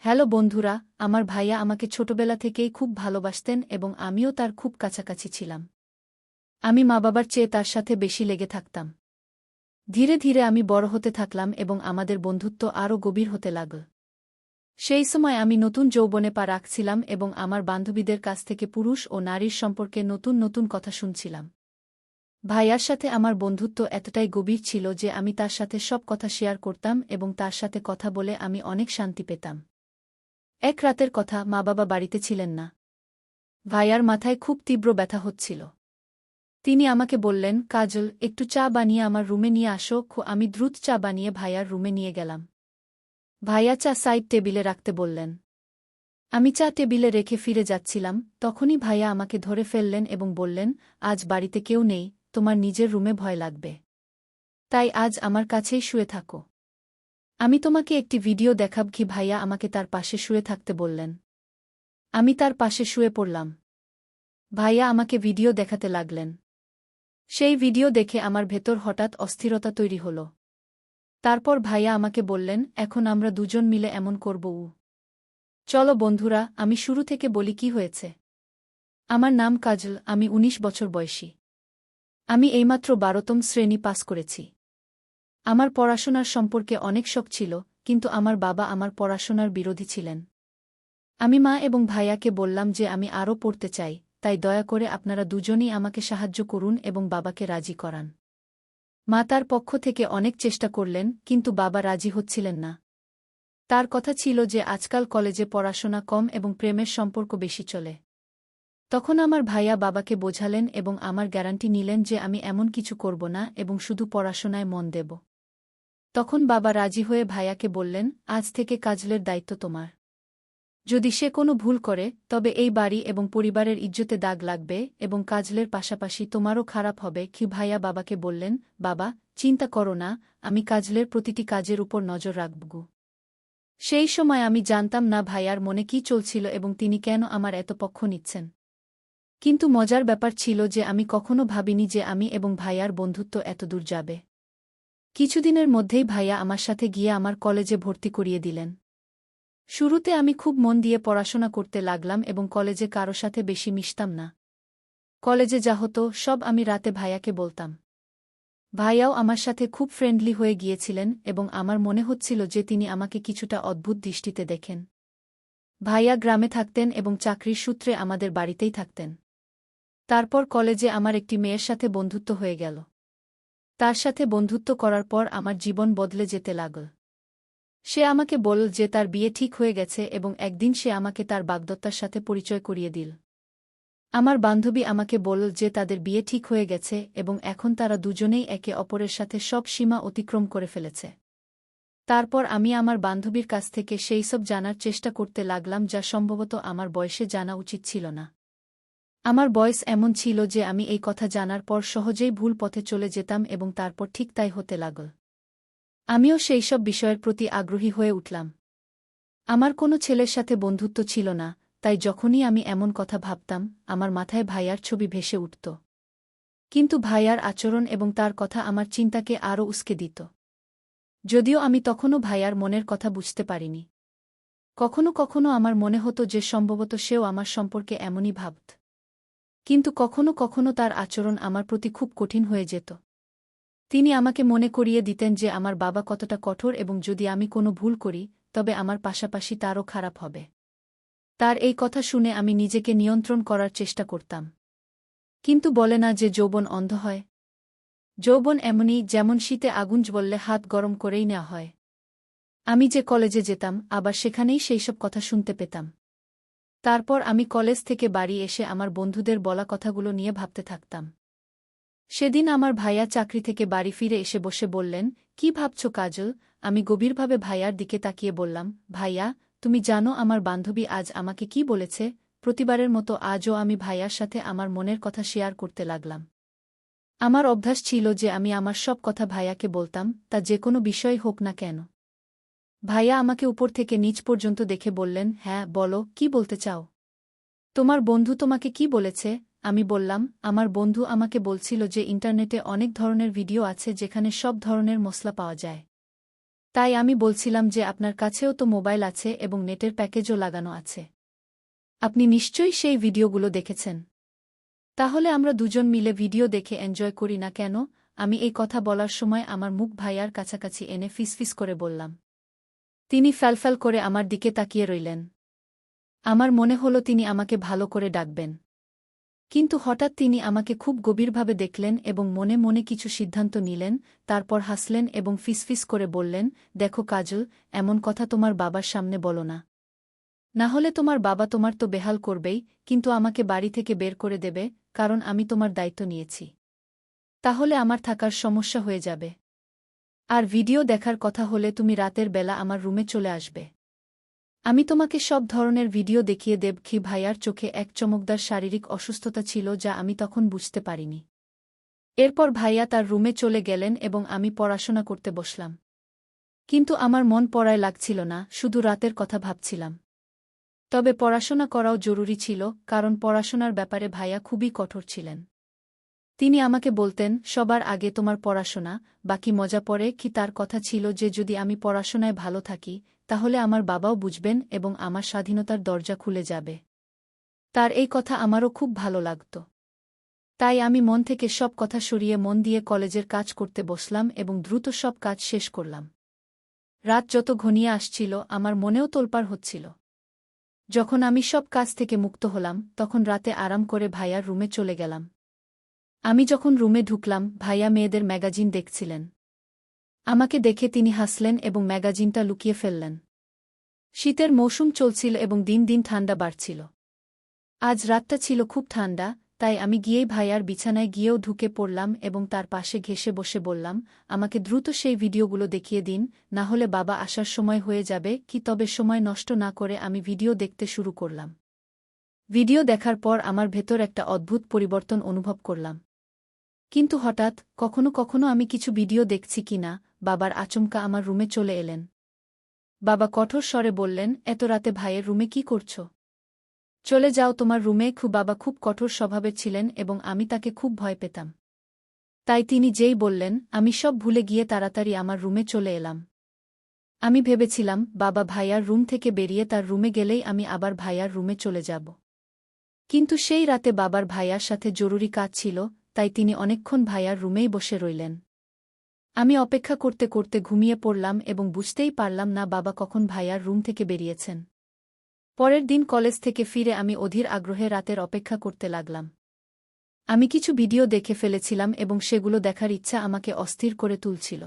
Hello বন্ধুরা, আমার ভাইয়া আমাকে ছোটবেলা থেকেই খুব ভালোবাসতেন এবং আমিও তার খুব কাছাকাছি ছিলাম। আমি মা-বাবার চেয়ে তার সাথে বেশি লেগে থাকতাম। ধীরে ধীরে আমি বড় হতে থাকলাম এবং আমাদের বন্ধুত্ব আরও গভীর হতে লাগল। সেই সময় আমি নতুন যৌবনে পা রাখছিলাম এবং আমার বান্ধবীদের কাছ থেকে পুরুষ ও নারীর সম্পর্কে নতুন নতুন কথা শুনছিলাম। ভাইয়ার সাথে আমার বন্ধুত্ব এতটাই গভীর ছিল যে আমি তার সাথে সব কথা শেয়ার করতাম এবং তার সাথে কথা বলে আমি অনেক শান্তি পেতাম। এক রাতের কথা, মা-বাবা বাড়িতে ছিলেন না। ভাইয়ার মাথায় খুব তীব্র ব্যথা হচ্ছিল। তিনি আমাকে বললেন, কাজল, একটু চা বানিয়ে আমার রুমে নিয়ে আসো। আমি দ্রুত চা বানিয়ে ভাইয়ার রুমে নিয়ে গেলাম। ভাইয়া চা সাইড টেবিলে রাখতে বললেন। আমি চা টেবিলে রেখে ফিরে যাচ্ছিলাম, তখনই ভাইয়া আমাকে ধরে ফেললেন এবং বললেন, আজ বাড়িতে কেউ নেই, তোমার নিজের রুমে ভয় লাগবে। তাই আজ আমার কাছেই শুয়ে থাকো। আমি তোমাকে একটি ভিডিও দেখাব। ভাইয়া আমাকে তার পাশে শুয়ে থাকতে বললেন। আমি তার পাশে শুয়ে পড়লাম। ভাইয়া আমাকে ভিডিও দেখাতে লাগলেন। সেই ভিডিও দেখে আমার ভেতর হঠাৎ অস্থিরতা তৈরি হল। তারপর ভাইয়া আমাকে বললেন, এখন আমরা দুজন মিলে এমন করব। চলো বন্ধুরা, আমি শুরু থেকে বলি কি হয়েছে। আমার নাম কাজল, আমি ১৯ বছর বয়সী। আমি এইমাত্র ১২তম শ্রেণী পাস করেছি। আমার পড়াশোনার সম্পর্কে অনেক শখ ছিল, কিন্তু আমার বাবা আমার পড়াশোনার বিরোধী ছিলেন। আমি মা এবং ভাইয়াকে বললাম যে আমি আরও পড়তে চাই, তাই দয়া করে আপনারা দুজনই আমাকে সাহায্য করুন এবং বাবাকে রাজি করান। মা তার পক্ষ থেকে অনেক চেষ্টা করলেন, কিন্তু বাবা রাজি হচ্ছিলেন না। তার কথা ছিল যে আজকাল কলেজে পড়াশোনা কম এবং প্রেমের সম্পর্ক বেশি চলে। তখন আমার ভাইয়া বাবাকে বোঝালেন এবং আমার গ্যারান্টি নিলেন যে আমি এমন কিছু করব না এবং শুধু পড়াশোনায় মন দেব। তখন বাবা রাজি হয়ে ভাইয়াকে বললেন, আজ থেকে কাজলের দায়িত্ব তোমার। যদি সে কোনো ভুল করে, তবে এই বাড়ি এবং পরিবারের ইজ্জতে দাগ লাগবে এবং কাজলের পাশাপাশি তোমারও খারাপ হবে। ভাইয়া বাবাকে বললেন, বাবা, চিন্তা করো না, আমি কাজলের প্রতিটি কাজের উপর নজর রাখব। সেই সময় আমি জানতাম না ভাইয়ার মনে কি চলছিল এবং তিনি কেন আমার এত পক্ষ নিচ্ছেন। কিন্তু মজার ব্যাপার ছিল যে আমি কখনো ভাবিনি যে আমি এবং ভাইয়ার বন্ধুত্ব এতদূর যাবে। কিছুদিনের মধ্যেই ভাইয়া আমার সাথে গিয়ে আমার কলেজে ভর্তি করিয়ে দিলেন। শুরুতে আমি খুব মন দিয়ে পড়াশোনা করতে লাগলাম এবং কলেজে কারো সাথে বেশি মিশতাম না। কলেজে যা হতো সব আমি রাতে ভাইয়াকে বলতাম। ভাইয়াও আমার সাথে খুব ফ্রেন্ডলি হয়ে গিয়েছিলেন এবং আমার মনে হচ্ছিল যে তিনি আমাকে কিছুটা অদ্ভুত দৃষ্টিতে দেখেন। ভাইয়া গ্রামে থাকতেন এবং চাকরির সূত্রে আমাদের বাড়িতেই থাকতেন। তারপর কলেজে আমার একটি মেয়ের সাথে বন্ধুত্ব হয়ে গেল। তার সাথে বন্ধুত্ব করার পর আমার জীবন বদলে যেতে লাগল। সে আমাকে বলল যে তার বিয়ে ঠিক হয়ে গেছে এবং একদিন সে আমাকে তার বাগদত্তার সাথে পরিচয় করিয়ে দিল। আমার বান্ধবী আমাকে বলল যে তাদের বিয়ে ঠিক হয়ে গেছে এবং এখন তারা দুজনেই একে অপরের সাথে সব সীমা অতিক্রম করে ফেলেছে। তারপর আমি আমার বান্ধবীর কাছ থেকে সেই সব জানার চেষ্টা করতে লাগলাম যা সম্ভবত আমার বয়সে জানা উচিত ছিল না। আমার বয়স এমন ছিল যে আমি এই কথা জানার পর সহজেই ভুল পথে চলে যেতাম এবং তারপর ঠিক তাই হতে লাগল। আমিও সেই সব বিষয়ের প্রতি আগ্রহী হয়ে উঠলাম। আমার কোনো ছেলের সাথে বন্ধুত্ব ছিল না, তাই যখনই আমি এমন কথা ভাবতাম, আমার মাথায় ভাইয়ার ছবি ভেসে উঠত। কিন্তু ভাইয়ার আচরণ এবং তার কথা আমার চিন্তাকে আরও উস্কে দিত। যদিও আমি তখনও ভাইয়ার মনের কথা বুঝতে পারিনি। কখনো কখনো আমার মনে হতো যে সম্ভবত সেও আমার সম্পর্কে এমনই ভাবত। কিন্তু কখনো কখনো তার আচরণ আমার প্রতি খুব কঠিন হয়ে যেত। তিনি আমাকে মনে করিয়ে দিতেন যে আমার বাবা কতটা কঠোর এবং যদি আমি কোনো ভুল করি, তবে আমার পাশাপাশি তারও খারাপ হবে। তার এই কথা শুনে আমি নিজেকে নিয়ন্ত্রণ করার চেষ্টা করতাম। কিন্তু বলে না যে যৌবন অন্ধ হয়। যৌবন এমনই, যেমন শীতে আগুন জ্বললে হাত গরম করেই নেওয়া হয়। আমি যে কলেজে যেতাম, আবার সেখানেই সেইসব কথা শুনতে পেতাম। তারপর আমি কলেজ থেকে বাড়ি এসে আমার বন্ধুদের বলা কথাগুলো নিয়ে ভাবতে থাকতাম। সেদিন আমার ভাইয়া চাকরি থেকে বাড়ি ফিরে এসে বসে বললেন, কি ভাবছ কাজল? আমি গভীরভাবে ভাইয়ার দিকে তাকিয়ে বললাম, ভাইয়া, তুমি জানো আমার বান্ধবী আজ আমাকে কি বলেছে? প্রতিবারের মতো আজও আমি ভাইয়ার সাথে আমার মনের কথা শেয়ার করতে লাগলাম। আমার অভ্যাস ছিল যে আমি আমার সব কথা ভাইয়াকে বলতাম, তা যে কোনো বিষয় হোক না কেন। ভাইয়া আমাকে উপর থেকে নিচ পর্যন্ত দেখে বললেন, হ্যাঁ বলো, কি বলতে চাও? তোমার বন্ধু তোমাকে কি বলেছে? আমি বললাম, আমার বন্ধু আমাকে বলছিল যে ইন্টারনেটে অনেক ধরনের ভিডিও আছে যেখানে সব ধরনের মশলা পাওয়া যায়। তাই আমি বলছিলাম যে আপনার কাছেও তো মোবাইল আছে এবং নেটের প্যাকেজও লাগানো আছে। আপনি নিশ্চয়ই সেই ভিডিওগুলো দেখেছেন। তাহলে আমরা দুজন মিলে ভিডিও দেখে এনজয় করি না কেন? আমি এই কথা বলার সময় আমার মুখ ভাইয়ার কাছাকাছি এনে ফিসফিস করে বললাম। তিনি ফ্যালফ্যাল করে আমার দিকে তাকিয়ে রইলেন। আমার মনে হলো তিনি আমাকে ভালো করে ডাকবেন। কিন্তু হঠাৎ তিনি আমাকে খুব গভীরভাবে দেখলেন এবং মনে মনে কিছু সিদ্ধান্ত নিলেন, তারপর হাসলেন এবং ফিসফিস করে বললেন, দেখো কাজল, এমন কথা তোমার বাবার সামনে বলো না। না হলে তোমার বাবা তোমার তো বেহাল করবেই, কিন্তু আমাকে বাড়ি থেকে বের করে দেবে, কারণ আমি তোমার দায়িত্ব নিয়েছি। তাহলে আমার থাকার সমস্যা হয়ে যাবে। আর ভিডিও দেখার কথা হলে তুমি রাতের বেলা আমার রুমে চলে আসবে। আমি তোমাকে সব ধরনের ভিডিও দেখিয়ে দেব। ভাইয়ার চোখে এক চমকদার শারীরিক অসুস্থতা ছিল যা আমি তখন বুঝতে পারিনি। এরপর ভাইয়া তার রুমে চলে গেলেন এবং আমি পড়াশোনা করতে বসলাম। কিন্তু আমার মন পড়ায় লাগছিল না, শুধু রাতের কথা ভাবছিলাম। তবে পড়াশোনা করাও জরুরি ছিল, কারণ পড়াশোনার ব্যাপারে ভাইয়া খুবই কঠোর ছিলেন। তিনি আমাকে বলতেন, সবার আগে তোমার পড়াশোনা, বাকি মজা পড়ে। তার কথা ছিল যে যদি আমি পড়াশোনায় ভালো থাকি, তাহলে আমার বাবাও বুঝবেন এবং আমার স্বাধীনতার দরজা খুলে যাবে। তার এই কথা আমারও খুব ভালো লাগত। তাই আমি মন থেকে সব কথা সরিয়ে মন দিয়ে কলেজের কাজ করতে বসলাম এবং দ্রুত সব কাজ শেষ করলাম। রাত যত ঘনিয়ে আসছিল আমার মনেও তোলপাড় হচ্ছিল। যখন আমি সব কাজ থেকে মুক্ত হলাম, তখন রাতে আরাম করে ভাইয়ার রুমে চলে গেলাম। আমি যখন রুমে ঢুকলাম, ভাইয়া মেয়েদের ম্যাগাজিন দেখছিলেন। আমাকে দেখে তিনি হাসলেন এবং ম্যাগাজিনটা লুকিয়ে ফেললেন। শীতের মৌসুম চলছিল এবং দিন দিন ঠান্ডা বাড়ছিল। আজ রাতটা ছিল খুব ঠান্ডা, তাই আমি গিয়েই ভাইয়ার বিছানায় গিয়েও ঢুকে পড়লাম এবং তার পাশে ঘেঁষে বসে বললাম, আমাকে দ্রুত সেই ভিডিওগুলো দেখিয়ে দিন, না হলে বাবা আসার সময় হয়ে যাবে। তবে সময় নষ্ট না করে আমি ভিডিও দেখতে শুরু করলাম। ভিডিও দেখার পর আমার ভেতর একটা অদ্ভুত পরিবর্তন অনুভব করলাম। কিন্তু হঠাৎ, কখনো কখনো আমি কিছু ভিডিও দেখছি কিনা, বাবার আচমকা আমার রুমে চলে এলেন। বাবা কঠোর স্বরে বললেন, এত রাতে ভাইয়ের রুমে কি করছ? চলে যাও তোমার রুমে। বাবা খুব কঠোর স্বভাবের ছিলেন এবং আমি তাকে খুব ভয় পেতাম। তাই তিনি যেই বললেন, আমি সব ভুলে গিয়ে তাড়াতাড়ি আমার রুমে চলে এলাম। আমি ভেবেছিলাম, বাবা ভাইয়ার রুম থেকে বেরিয়ে তার রুমে গেলেই আমি আবার ভাইয়ার রুমে চলে যাব। কিন্তু সেই রাতে বাবার ভাইয়ার সাথে জরুরি কাজ ছিল, তাই তিনি অনেকক্ষণ ভাইয়ার রুমেই বসে রইলেন। আমি অপেক্ষা করতে করতে ঘুমিয়ে পড়লাম এবং বুঝতেই পারলাম না বাবা কখন ভাইয়ার রুম থেকে বেরিয়েছেন। পরের দিন কলেজ থেকে ফিরে আমি অধীর আগ্রহে রাতের অপেক্ষা করতে লাগলাম। আমি কিছু ভিডিও দেখে ফেলেছিলাম এবং সেগুলো দেখার ইচ্ছা আমাকে অস্থির করে তুলছিল।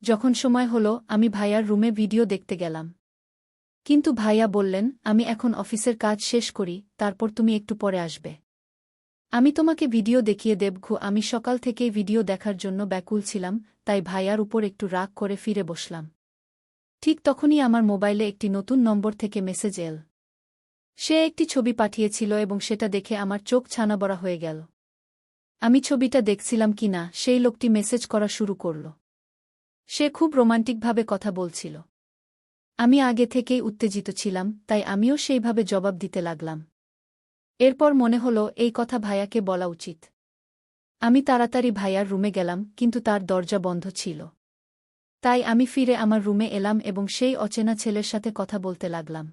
যখন সময় হলো, আমি ভাইয়ার রুমে ভিডিও দেখতে গেলাম। কিন্তু ভাইয়া বললেন, আমি এখন অফিসের কাজ শেষ করি, তারপর তুমি একটু পরে আসবে। আমি তোমাকে ভিডিও দেখিয়ে দেব। আমি সকাল থেকেই ভিডিও দেখার জন্য ব্যাকুল ছিলাম, তাই ভাইয়ার উপর একটু রাগ করে ফিরে বসলাম। ঠিক তখনই আমার মোবাইলে একটি নতুন নম্বর থেকে মেসেজ এল। সে একটি ছবি পাঠিয়েছিল এবং সেটা দেখে আমার চোখ ছানাবড়া হয়ে গেল। আমি ছবিটা দেখছিলাম কিনা, সেই লোকটি মেসেজ করা শুরু করল। সে খুব রোমান্টিকভাবে কথা বলছিল। আমি আগে থেকেই উত্তেজিত ছিলাম, তাই আমিও সেইভাবে জবাব দিতে লাগলাম। এরপর মনে হলো এই কথা ভাইয়াকে বলা উচিত। আমি তাড়াতাড়ি ভাইয়ার রুমে গেলাম, কিন্তু তার দরজা বন্ধ ছিল। তাই আমি ফিরে আমার রুমে এলাম এবং সেই অচেনা ছেলের সাথে কথা বলতে লাগলাম।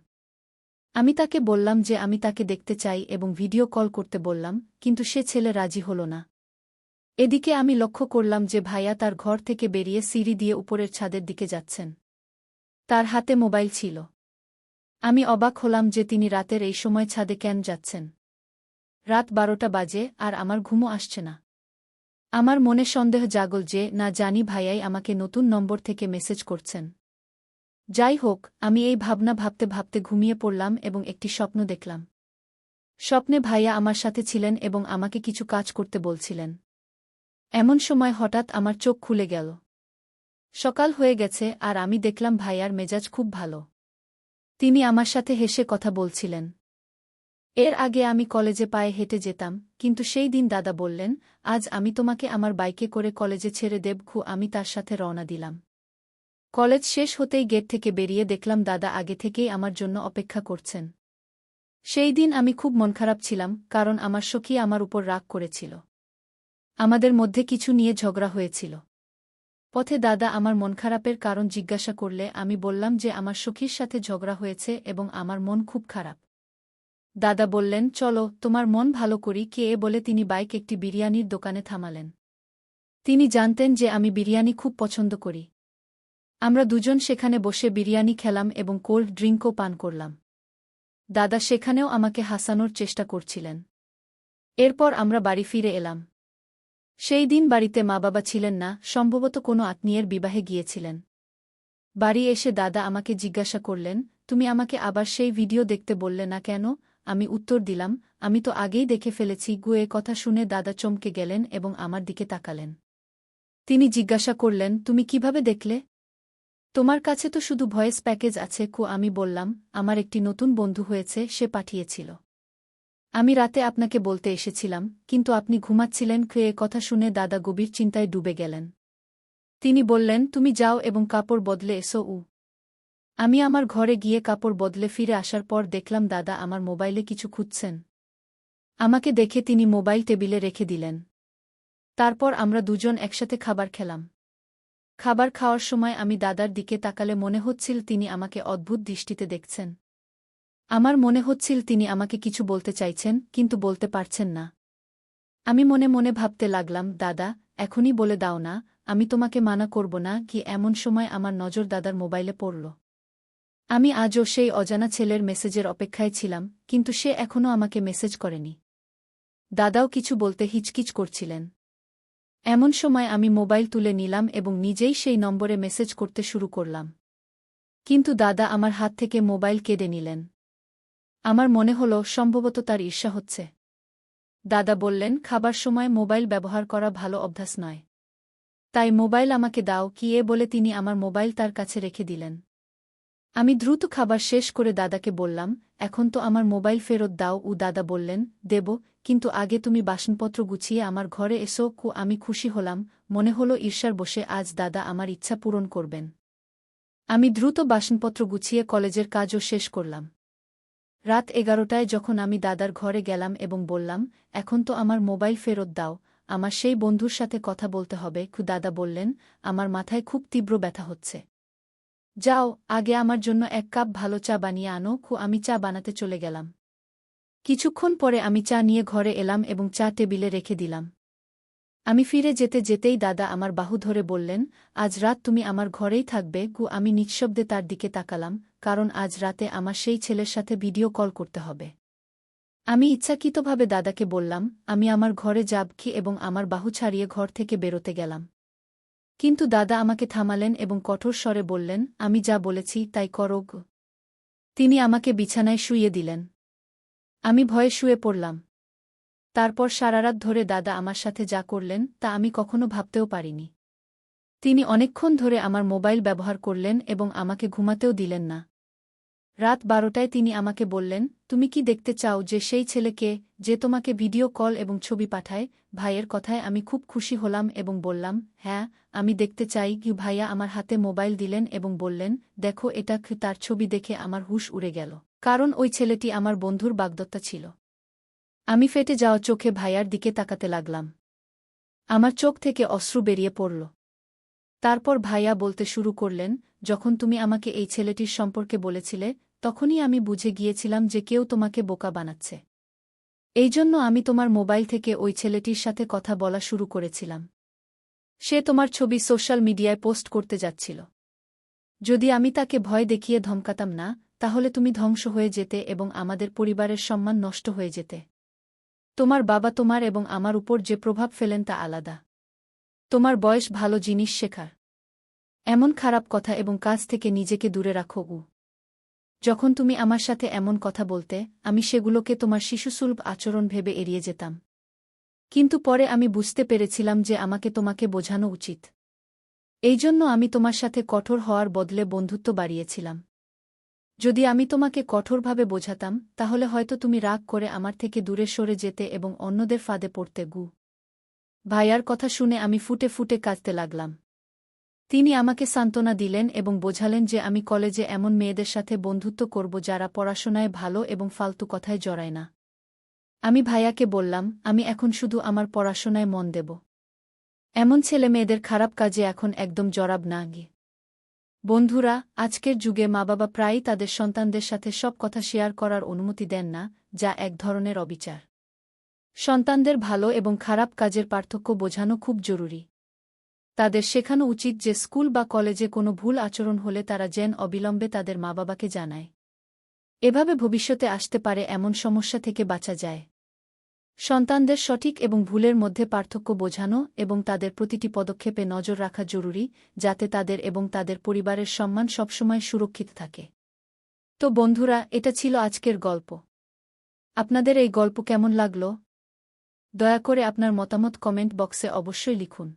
আমি তাকে বললাম যে আমি তাকে দেখতে চাই এবং ভিডিও কল করতে বললাম, কিন্তু সে ছেলে রাজি হল না। এদিকে আমি লক্ষ্য করলাম যে ভাইয়া তার ঘর থেকে বেরিয়ে সিঁড়ি দিয়ে উপরের ছাদের দিকে যাচ্ছেন। তার হাতে মোবাইল ছিল। আমি অবাক হলাম যে তিনি রাতের এই সময় ছাদে কেন যাচ্ছেন। রাত 12টা বাজে আর আমার ঘুমও আসছে না। আমার মনে সন্দেহ জাগল যে না জানি ভাইয়াই আমাকে নতুন নম্বর থেকে মেসেজ করছেন। যাই হোক, আমি এই ভাবনা ভাবতে ভাবতে ঘুমিয়ে পড়লাম এবং একটি স্বপ্ন দেখলাম। স্বপ্নে ভাইয়া আমার সাথে ছিলেন এবং আমাকে কিছু কাজ করতে বলছিলেন। এমন সময় হঠাৎ আমার চোখ খুলে গেল। সকাল হয়ে গেছে আর আমি দেখলাম ভাইয়ার মেজাজ খুব ভালো। তিনি আমার সাথে হেসে কথা বলছিলেন। এর আগে আমি কলেজে পায়ে হেঁটে যেতাম, কিন্তু সেই দিন দাদা বললেন, আজ আমি তোমাকে আমার বাইকে করে কলেজে ছেড়ে দেব। আমি তার সাথে রওনা দিলাম। কলেজ শেষ হতেই গেট থেকে বেরিয়ে দেখলাম দাদা আগে থেকেই আমার জন্য অপেক্ষা করছেন। সেই দিন আমি খুব মনখারাপ ছিলাম, কারণ আমার সখী আমার উপর রাগ করেছিল। আমাদের মধ্যে কিছু নিয়ে ঝগড়া হয়েছিল। পথে দাদা আমার মন খারাপের কারণ জিজ্ঞাসা করলে আমি বললাম যে আমার সখীর সাথে ঝগড়া হয়েছে এবং আমার মন খুব খারাপ। দাদা বললেন, চলো তোমার মন ভালো করি কে বলে তিনি বাইক একটি বিরিয়ানির দোকানে থামালেন। তিনি জানতেন যে আমি বিরিয়ানি খুব পছন্দ করি। আমরা দুজন সেখানে বসে বিরিয়ানি খেলাম এবং কোল্ড ড্রিঙ্কও পান করলাম। দাদা সেখানেও আমাকে হাসানোর চেষ্টা করছিলেন। এরপর আমরা বাড়ি ফিরে এলাম। সেই দিন বাড়িতে মা বাবা ছিলেন না, সম্ভবত কোনো আত্মীয়ের বিবাহে গিয়েছিলেন। বাড়ি এসে দাদা আমাকে জিজ্ঞাসা করলেন, তুমি আমাকে আবার সেই ভিডিও দেখতে বললে না কেন? আমি উত্তর দিলাম, আমি তো আগেই দেখে ফেলেছি। এ কথা শুনে দাদা চমকে গেলেন এবং আমার দিকে তাকালেন। তিনি জিজ্ঞাসা করলেন, তুমি কিভাবে দেখলে? তোমার কাছে তো শুধু ভয়েস প্যাকেজ আছে। আমি বললাম, আমার একটি নতুন বন্ধু হয়েছে, সে পাঠিয়েছিল। আমি রাতে আপনাকে বলতে এসেছিলাম, কিন্তু আপনি ঘুমাচ্ছিলেন। এ কথা শুনে দাদা গভীর চিন্তায় ডুবে গেলেন। তিনি বললেন, তুমি যাও এবং কাপড় বদলে এসো। আমি আমার ঘরে গিয়ে কাপড় বদলে ফিরে আসার পর দেখলাম দাদা আমার মোবাইলে কিছু খুঁজছেন। আমাকে দেখে তিনি মোবাইল টেবিলে রেখে দিলেন। তারপর আমরা দুজন একসাথে খাবার খেলাম। খাবার খাওয়ার সময় আমি দাদার দিকে তাকালে মনে হচ্ছিল তিনি আমাকে অদ্ভুত দৃষ্টিতে দেখছেন। আমার মনে হচ্ছিল তিনি আমাকে কিছু বলতে চাইছেন, কিন্তু বলতে পারছেন না। আমি মনে মনে ভাবতে লাগলাম, দাদা, এখনই বলে দাও না, আমি তোমাকে মানা করব না। এমন সময় আমার নজর দাদার মোবাইলে পড়ল। আমি আজও সেই অজানা ছেলের মেসেজের অপেক্ষায় ছিলাম, কিন্তু সে এখনও আমাকে মেসেজ করেনি। দাদাও কিছু বলতে হিচকিচ করছিলেন। এমন সময় আমি মোবাইল তুলে নিলাম এবং নিজেই সেই নম্বরে মেসেজ করতে শুরু করলাম। কিন্তু দাদা আমার হাত থেকে মোবাইল কেড়ে নিলেন। আমার মনে হল সম্ভবত তার ঈর্ষা হচ্ছে। দাদা বললেন, খাবার সময় মোবাইল ব্যবহার করা ভালো অভ্যাস নয়। তাই মোবাইল আমাকে দাও। বলে তিনি আমার মোবাইল তার কাছে রেখে দিলেন। আমি দ্রুত খাবার শেষ করে দাদাকে বললাম, এখন তো আমার মোবাইল ফেরত দাও। দাদা বললেন, দেব, কিন্তু আগে তুমি বাসনপত্র গুছিয়ে আমার ঘরে এসো। আমি খুশি হলাম, মনে হলো ঈর্ষার বসে আজ দাদা আমার ইচ্ছা পূরণ করবেন। আমি দ্রুত বাসনপত্র গুছিয়ে কলেজের কাজও শেষ করলাম। রাত 11টায় যখন আমি দাদার ঘরে গেলাম এবং বললাম, এখন তো আমার মোবাইল ফেরত দাও, আমার সেই বন্ধুর সাথে কথা বলতে হবে। দাদা বললেন, আমার মাথায় খুব তীব্র ব্যথা হচ্ছে। যাও, আগে আমার জন্য এক কাপ ভালো চা বানিয়ে আনো। আমি চা বানাতে চলে গেলাম। কিছুক্ষণ পরে আমি চা নিয়ে ঘরে এলাম এবং চা টেবিলে রেখে দিলাম। আমি ফিরে যেতে যেতেই দাদা আমার বাহু ধরে বললেন, আজ রাত তুমি আমার ঘরেই থাকবে। আমি নিঃশব্দে তার দিকে তাকালাম, কারণ আজ রাতে আমার সেই ছেলের সাথে ভিডিও কল করতে হবে। আমি ইচ্ছাকৃতভাবে দাদাকে বললাম, আমি আমার ঘরে যাব এবং আমার বাহু ছাড়িয়ে ঘর থেকে বেরোতে গেলাম। কিন্তু দাদা আমাকে থামালেন এবং কঠোর স্বরে বললেন, আমি যা বলেছি তাই করো। তিনি আমাকে বিছানায় শুইয়ে দিলেন। আমি ভয়ে শুয়ে পড়লাম। তারপর সারারাত ধরে দাদা আমার সাথে যা করলেন তা আমি কখনো ভাবতেও পারিনি। তিনি অনেকক্ষণ ধরে আমার মোবাইল ব্যবহার করলেন এবং আমাকে ঘুমাতেও দিলেন না। রাত 12টায় তিনি আমাকে বললেন, তুমি কি দেখতে চাও যে সেই ছেলেকে, যে তোমাকে ভিডিও কল এবং ছবি পাঠায়? ভাইয়ের কথায় আমি খুব খুশি হলাম এবং বললাম, হ্যাঁ, আমি দেখতে চাই। ভাইয়া আমার হাতে মোবাইল দিলেন এবং বললেন, দেখো এটা। তার ছবি দেখে আমার হুঁশ উড়ে গেল, কারণ ওই ছেলেটি আমার বন্ধুর বাগদত্তা ছিল। আমি ফেটে যাওয়া চোখে ভাইয়ার দিকে তাকাতে লাগলাম। আমার চোখ থেকে অশ্রু বেরিয়ে পড়ল। তারপর ভাইয়া বলতে শুরু করলেন, যখন তুমি আমাকে এই ছেলেটির সম্পর্কে বলেছিলে, তখনই আমি বুঝে গিয়েছিলাম যে কেউ তোমাকে বোকা বানাচ্ছে। এই জন্য আমি তোমার মোবাইল থেকে ওই ছেলেটির সাথে কথা বলা শুরু করেছিলাম। সে তোমার ছবি সোশ্যাল মিডিয়ায় পোস্ট করতে যাচ্ছিল। যদি আমি তাকে ভয় দেখিয়ে ধমকাতাম না, তাহলে তুমি ধ্বংস হয়ে যেতে এবং আমাদের পরিবারের সম্মান নষ্ট হয়ে যেতে। তোমার বাবা তোমার এবং আমার উপর যে প্রভাব ফেলেন তা আলাদা। তোমার বয়স ভালো জিনিস শেখার। এমন খারাপ কথা এবং কাজ থেকে নিজেকে দূরে রাখো। যখন তুমি আমার সাথে এমন কথা বলতে, আমি সেগুলোকে তোমার শিশুসুলভ আচরণ ভেবে এড়িয়ে যেতাম। কিন্তু পরে আমি বুঝতে পেরেছিলাম যে আমাকে তোমাকে বোঝানো উচিত। এই জন্য আমি তোমার সাথে কঠোর হওয়ার বদলে বন্ধুত্ব বাড়িয়েছিলাম। যদি আমি তোমাকে কঠোরভাবে বোঝাতাম, তাহলে হয়তো তুমি রাগ করে আমার থেকে দূরে সরে যেতে এবং অন্যদের ফাঁদে পড়তে। ভাইয়ার কথা শুনে আমি ফুটে ফুটে কাঁদতে লাগলাম। তিনি আমাকে সান্ত্বনা দিলেন এবং বোঝালেন যে আমি কলেজে এমন মেয়েদের সাথে বন্ধুত্ব করব যারা পড়াশোনায় ভালো এবং ফালতু কথায় জড়ায় না। আমি ভাইয়াকে বললাম, আমি এখন শুধু আমার পড়াশোনায় মন দেব। এমন ছেলে মেয়েদের খারাপ কাজে এখন একদম জড়াব না গে। বন্ধুরা, আজকের যুগে মা-বাবা প্রায়ই তাদের সন্তানদের সাথে সব কথা শেয়ার করার অনুমতি দেন না, যা এক ধরনের অবিচার। সন্তানদের ভালো এবং খারাপ কাজের পার্থক্য বোঝানো খুব জরুরি। তাদের শেখানো উচিত যে স্কুল বা কলেজে কোনো ভুল আচরণ হলে তারা যেন অবিলম্বে তাদের মা-বাবাকে জানায়। এভাবে ভবিষ্যতে আসতে পারে এমন সমস্যা থেকে বাঁচা যায়। সন্তানদের সঠিক এবং ভুলের মধ্যে পার্থক্য বোঝানো এবং তাদের প্রতিটি পদক্ষেপে নজর রাখা জরুরি, যাতে তাদের এবং তাদের পরিবারের সম্মান সবসময় সুরক্ষিত থাকে। তো বন্ধুরা, এটা ছিল আজকের গল্প। আপনাদের এই গল্প কেমন লাগল? দয়া করে আপনার মতামত কমেন্ট বক্সে অবশ্যই লিখুন।